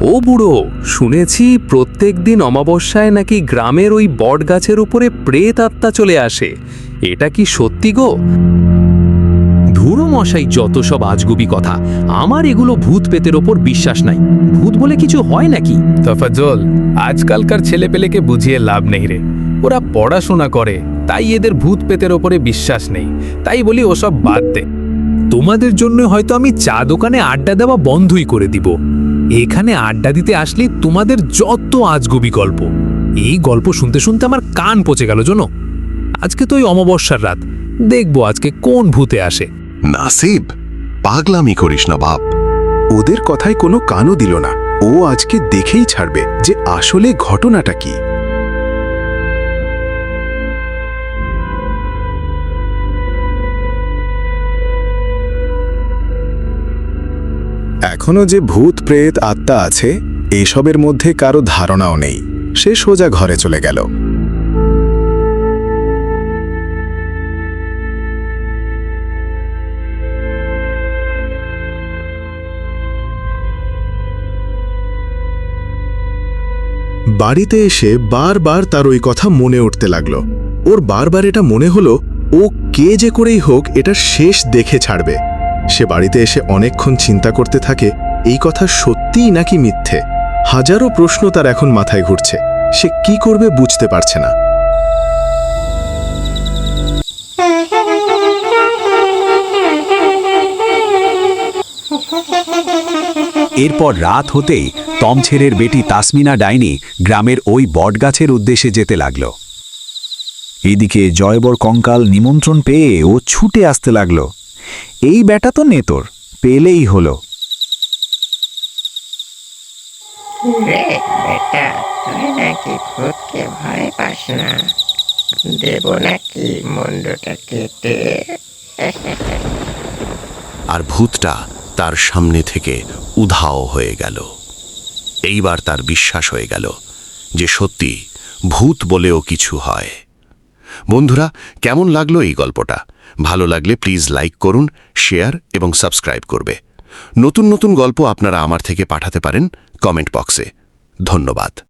ও বুড়ো, শুনেছি প্রত্যেকদিন অমাবস্যায় নাকি গ্রামের ওই বট গাছের উপরে প্রেত আত্মা চলে আসে। এটা কি সত্যি গো? ধুরো মশাই, যত সব আজগুবি কথা। আমার এগুলো ভূত পেতের ওপর বিশ্বাস নাই। ভূত বলে কিছু হয় নাকি? তফাজ্জল, আজকালকার ছেলেপেলেকে বুঝিয়ে লাভ নেই রে। ওরা পড়াশোনা করে, তাই এদের ভূত পেতের ওপরে বিশ্বাস নেই। তাই বলি ওসব বাদ দে। তোমাদের জন্য হয়তো আমি চা দোকানে আড্ডা দেওয়া বন্ধই করে দিব। এখানে আড্ডা দিতে আসলে তোমাদের যত আজগুবি গল্প, এই গল্প শুনতে শুনতে আমার কান পচে গেল জানো। আজকে তো ওই অমাবস্যার রাত, দেখবো আজকে কোন ভূতে আসে। নাসিব, পাগলামি করিস না বাপ। ওদের কথায় কোনো কানও দিল না। ও আজকে দেখেই ছাড়বে যে আসলে ঘটনাটা কি। এখনো যে ভূত প্রেত আত্মা আছে এসবের মধ্যে কারো ধারণাও নেই। সে সোজা ঘরে চলে গেল। বাড়িতে এসে বারবার তার ওই কথা মনে উঠতে লাগলো। ওর বারবার এটা মনে হলো ও কে যে করেই হোক এটার শেষ দেখে ছাড়বে। সে বাড়িতে এসে অনেকক্ষণ চিন্তা করতে থাকে এই কথা সত্যিই নাকি মিথ্যে। হাজারো প্রশ্ন তার এখন মাথায় ঘুরছে। সে কি করবে বুঝতে পারছে না। এরপর রাত হতেই তমছেরের বেটি তাসমিনা ডাইনি গ্রামের ওই বটগাছের উদ্দেশ্যে যেতে লাগল। এদিকে জয়বর কঙ্কাল নিমন্ত্রণ পেয়ে ও ছুটে আসতে লাগল। এই বেটা তো নেতর, পেলেই হলো। রে বেটা, তুই নাকি ভূতকে ভয় পাস না? দেব নাকি মুন্ডটা কেটে? আর ভূতটা তার সামনে থেকে উধাও হয়ে গেল। এইবার তার বিশ্বাস হয়ে গেল যে সত্যি ভূত বলেও কিছু হয়। বন্ধুরা, কেমন লাগলো এই গল্পটা? ভালো লাগলে প্লিজ লাইক করুন, শেয়ার এবং সাবস্ক্রাইব করবে। নতুন নতুন গল্প আপনারা আমার থেকে পাঠাতে পারেন কমেন্ট বক্সে। ধন্যবাদ।